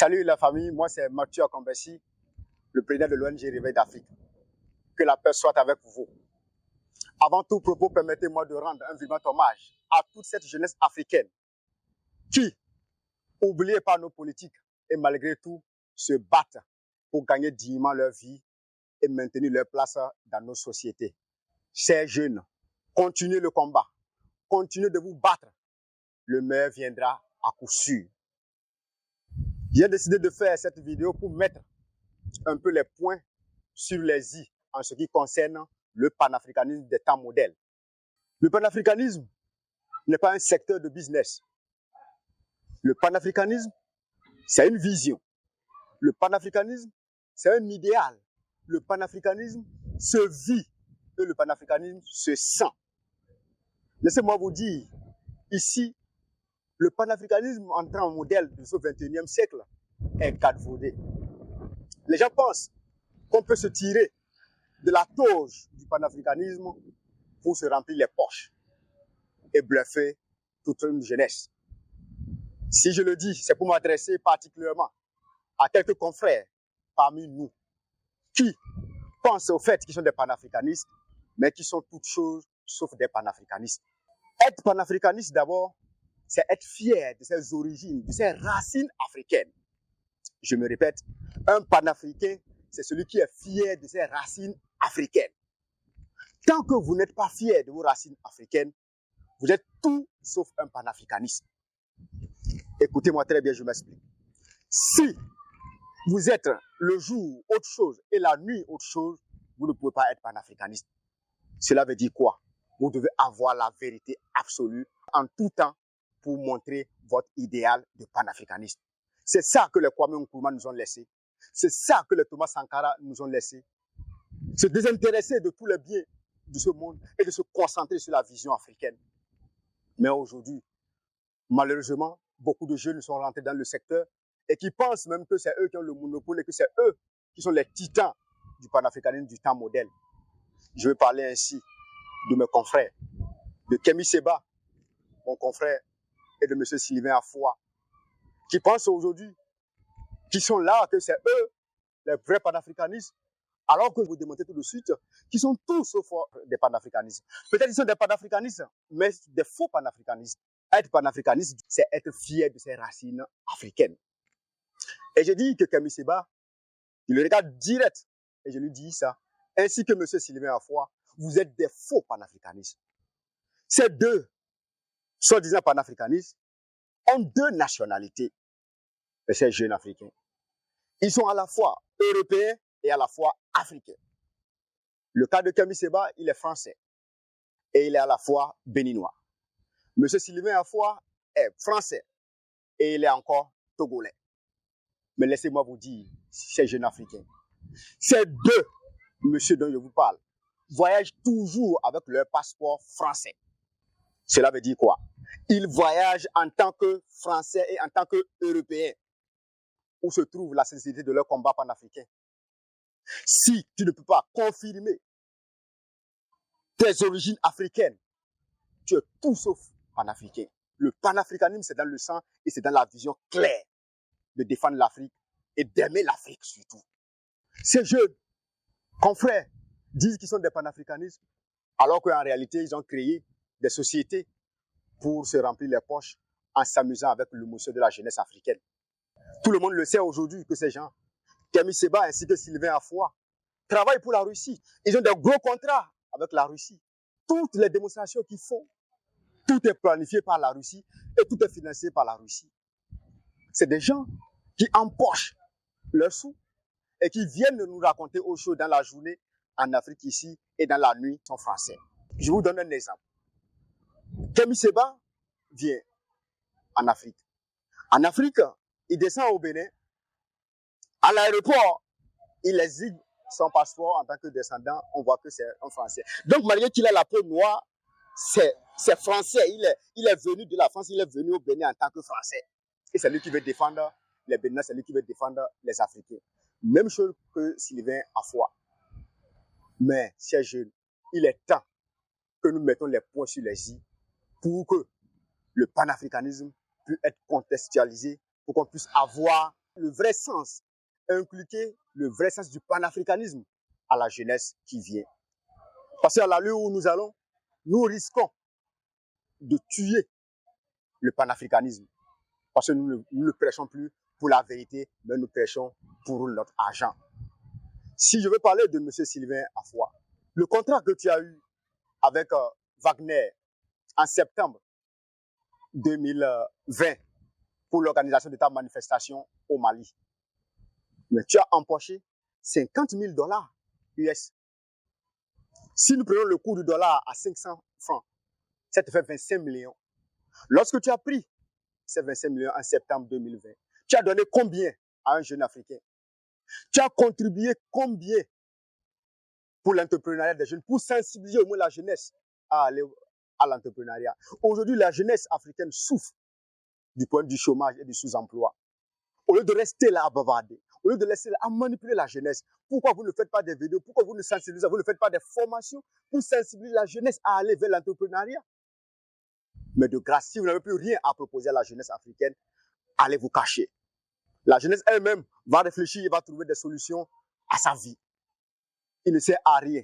Salut la famille, moi c'est Mathieu Akombesi, le président de l'ONG Réveil d'Afrique. Que la paix soit avec vous. Avant tout propos, permettez-moi de rendre un vivant hommage à toute cette jeunesse africaine qui, oubliée par nos politiques et malgré tout, se battent pour gagner dignement leur vie et maintenir leur place dans nos sociétés. Chers jeunes, continuez le combat, continuez de vous battre. Le meilleur viendra à coup sûr. J'ai décidé de faire cette vidéo pour mettre un peu les points sur les i en ce qui concerne le panafricanisme des temps modèles. Le panafricanisme n'est pas un secteur de business. Le panafricanisme, c'est une vision. Le panafricanisme, c'est un idéal. Le panafricanisme se vit et le panafricanisme se sent. Laissez-moi vous dire, ici, le panafricanisme en tant que modèle de ce 21e siècle est galvaudé. Les gens pensent qu'on peut se tirer de la toge du panafricanisme pour se remplir les poches et bluffer toute une jeunesse. Si je le dis, c'est pour m'adresser particulièrement à quelques confrères parmi nous qui pensent au fait qu'ils sont des panafricanistes, mais qui sont toutes choses sauf des panafricanistes. Être panafricaniste d'abord, c'est être fier de ses origines, de ses racines africaines. Je me répète, un panafricain, c'est celui qui est fier de ses racines africaines. Tant que vous n'êtes pas fier de vos racines africaines, vous êtes tout sauf un panafricaniste. Écoutez-moi très bien, je m'explique. Si vous êtes le jour autre chose et la nuit autre chose, vous ne pouvez pas être panafricaniste. Cela veut dire quoi? Vous devez avoir la vérité absolue en tout temps pour montrer votre idéal de panafricaniste. C'est ça que les Kwame Nkrumah nous ont laissé. C'est ça que les Thomas Sankara nous ont laissé. Se désintéresser de tous les biens de ce monde et de se concentrer sur la vision africaine. Mais aujourd'hui, malheureusement, beaucoup de jeunes sont rentrés dans le secteur et qui pensent même que c'est eux qui ont le monopole et que c'est eux qui sont les titans du panafricanisme du temps modèle. Je vais parler ainsi de mes confrères, de Kemi Seba, mon confrère, et de M. Sylvain Afoua, qui pensent aujourd'hui qu'ils sont là, que c'est eux, les vrais panafricanistes, alors que vous démontez tout de suite qu'ils sont tous sauf des panafricanistes. Peut-être qu'ils sont des panafricanistes, mais des faux panafricanistes. Être panafricaniste, c'est être fier de ses racines africaines. Et je dis que Kemi Seba, il le regarde direct, et je lui dis ça, ainsi que M. Sylvain Afoua, vous êtes des faux panafricanistes. Ces deux, soi-disant panafricanistes, ont deux nationalités, ces jeunes Africains. Ils sont à la fois européens et à la fois africains. Le cas de Kemi Seba, il est français et il est à la fois béninois. Monsieur Sylvain Afoua est français et il est encore togolais. Mais laissez-moi vous dire, ces jeunes Africains, ces deux monsieur dont je vous parle, voyagent toujours avec leur passeport français. Cela veut dire quoi? Ils voyagent en tant que Français et en tant qu'Européens. Où se trouve la sincérité de leur combat panafricain? Si tu ne peux pas confirmer tes origines africaines, tu es tout sauf panafricain. Le panafricanisme, c'est dans le sang et c'est dans la vision claire de défendre l'Afrique et d'aimer l'Afrique surtout. Ces jeunes confrères disent qu'ils sont des panafricanistes, alors qu'en réalité, ils ont créé des sociétés pour se remplir les poches en s'amusant avec l'émotion de la jeunesse africaine. Tout le monde le sait aujourd'hui que ces gens, Kemi Seba ainsi que Sylvain Afoua, travaillent pour la Russie. Ils ont des gros contrats avec la Russie. Toutes les démonstrations qu'ils font, tout est planifié par la Russie et tout est financé par la Russie. C'est des gens qui empochent leurs sous et qui viennent nous raconter autre chose dans la journée en Afrique ici et dans la nuit sont français. Je vous donne un exemple. Kemi Seba vient en Afrique. En Afrique, il descend au Bénin. À l'aéroport, il exhibe son passeport en tant que descendant. On voit que c'est un Français. Donc, malgré qu'il a la peau noire, c'est français. Il est venu de la France, il est venu au Bénin en tant que Français. Et c'est lui qui veut défendre les Béninois, c'est lui qui veut défendre les Africains. Même chose que Sylvain Afoua. Mais, chers jeunes, il est temps que nous mettons les points sur les i pour que le panafricanisme puisse être contextualisé, pour qu'on puisse avoir le vrai sens, inculquer le vrai sens du panafricanisme à la jeunesse qui vient. Parce qu'à l'allure où nous allons, nous risquons de tuer le panafricanisme. Parce que nous ne prêchons plus pour la vérité, mais nous prêchons pour notre argent. Si je veux parler de M. Sylvain Afoa, le contrat que tu as eu avec Wagner en septembre 2020 pour l'organisation de ta manifestation au Mali, mais tu as empoché 50 000 $ US. Si nous prenons le cours du dollar à 500 francs, ça te fait 25 millions. Lorsque tu as pris ces 25 millions en septembre 2020, tu as donné combien à un jeune Africain? Tu as contribué combien pour l'entrepreneuriat des jeunes, pour sensibiliser au moins la jeunesse à aller à l'entrepreneuriat? Aujourd'hui, la jeunesse africaine souffre du point du chômage et du sous-emploi. Au lieu de rester là à bavarder, au lieu de rester là à manipuler la jeunesse, pourquoi vous ne faites pas des vidéos, pourquoi vous ne sensibilisez, vous ne faites pas des formations pour sensibiliser la jeunesse à aller vers l'entrepreneuriat? Mais de grâce, si vous n'avez plus rien à proposer à la jeunesse africaine, allez vous cacher. La jeunesse elle-même va réfléchir et va trouver des solutions à sa vie. Il ne sert à rien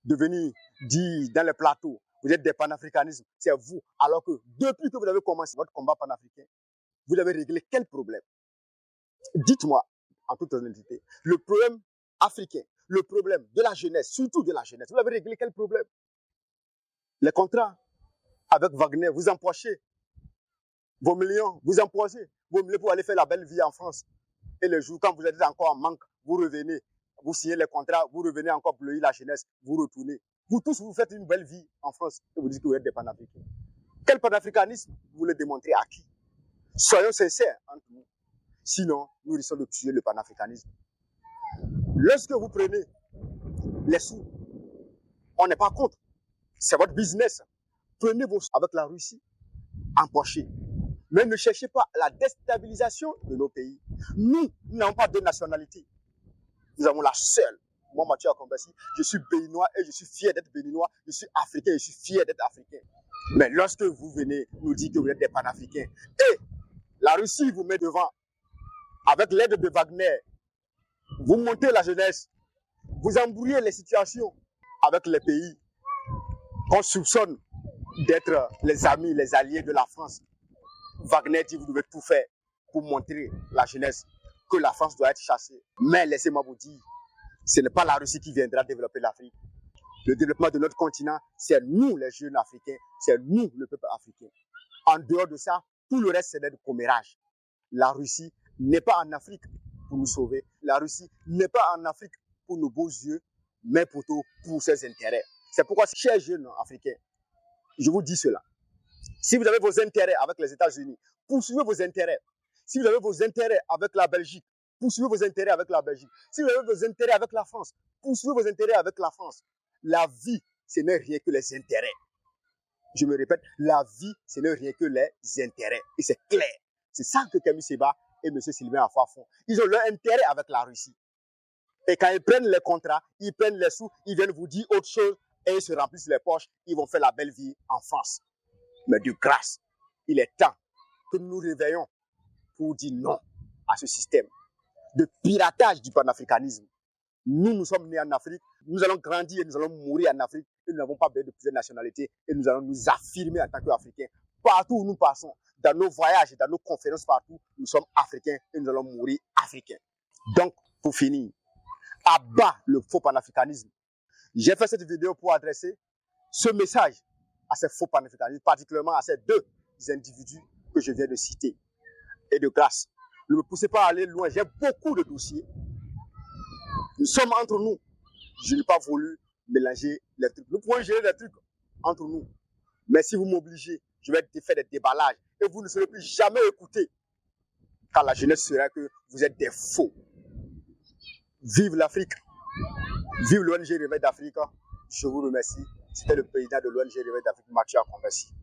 de venir dire dans les plateaux, vous êtes des panafricanismes, c'est vous. Alors que depuis que vous avez commencé votre combat panafricain, vous avez réglé quel problème? Dites-moi, en toute honnêteté, le problème africain, le problème de la jeunesse, surtout de la jeunesse, vous avez réglé quel problème? Les contrats avec Wagner, vous empochez vos millions, vous empochez vos millions pour aller faire la belle vie en France. Et le jour, quand vous êtes encore en manque, vous revenez, vous signez les contrats, vous revenez encore bleuir la jeunesse, vous retournez. Vous tous, vous faites une belle vie en France et vous dites que vous êtes des panafricains. Quel panafricanisme vous voulez démontrer à qui? Soyons sincères entre nous. Sinon, nous risquons de tuer le panafricanisme. Lorsque vous prenez les sous, on n'est pas contre. C'est votre business. Prenez vos sous avec la Russie, empochez. Mais ne cherchez pas la déstabilisation de nos pays. Nous n'avons pas de nationalité. Nous avons la seule. Moi, Mathieu Akombassi, je suis béninois et je suis fier d'être béninois. Je suis africain et je suis fier d'être africain. Mais lorsque vous venez nous dire que vous êtes des panafricains et la Russie vous met devant avec l'aide de Wagner, vous montez la jeunesse, vous embrouillez les situations avec les pays qu'on soupçonne d'être les amis, les alliés de la France. Wagner dit que vous devez tout faire pour montrer la jeunesse que la France doit être chassée. Mais laissez-moi vous dire, ce n'est pas la Russie qui viendra développer l'Afrique. Le développement de notre continent, c'est nous les jeunes Africains, c'est nous le peuple africain. En dehors de ça, tout le reste c'est des commérages. La Russie n'est pas en Afrique pour nous sauver. La Russie n'est pas en Afrique pour nos beaux yeux, mais plutôt pour ses intérêts. C'est pourquoi, chers jeunes Africains, je vous dis cela. Si vous avez vos intérêts avec les États-Unis, poursuivez vos intérêts. Si vous avez vos intérêts avec la Belgique, poursuivez vos intérêts avec la Belgique. Si vous avez vos intérêts avec la France, poursuivez vos intérêts avec la France. La vie, ce n'est rien que les intérêts. Je me répète, la vie, ce n'est rien que les intérêts. Et c'est clair. C'est ça que Kemi Seba et M. Sylvain Afoa font. Ils ont leur intérêt avec la Russie. Et quand ils prennent les contrats, ils prennent les sous, ils viennent vous dire autre chose et ils se remplissent les poches. Ils vont faire la belle vie en France. Mais de grâce, il est temps que nous nous réveillons pour dire non à ce système de piratage du panafricanisme. Nous sommes nés en Afrique, nous allons grandir et nous allons mourir en Afrique et nous n'avons pas besoin de plusieurs nationalités et nous allons nous affirmer en tant qu'Africains. Partout où nous passons, dans nos voyages et dans nos conférences partout, nous sommes Africains et nous allons mourir Africains. Donc, pour finir, à bas le faux panafricanisme. J'ai fait cette vidéo pour adresser ce message à ces faux panafricanistes, particulièrement à ces deux individus que je viens de citer. Et de grâce, ne me poussez pas à aller loin, j'ai beaucoup de dossiers. Nous sommes entre nous. Je n'ai pas voulu mélanger les trucs. Nous pouvons gérer les trucs entre nous. Mais si vous m'obligez, je vais faire des déballages et vous ne serez plus jamais écoutés. Car la jeunesse sera que vous êtes des faux. Vive l'Afrique. Vive l'ONG Réveil d'Afrique. Je vous remercie. C'était le président de l'ONG Réveil d'Afrique, Mathieu Akombassi.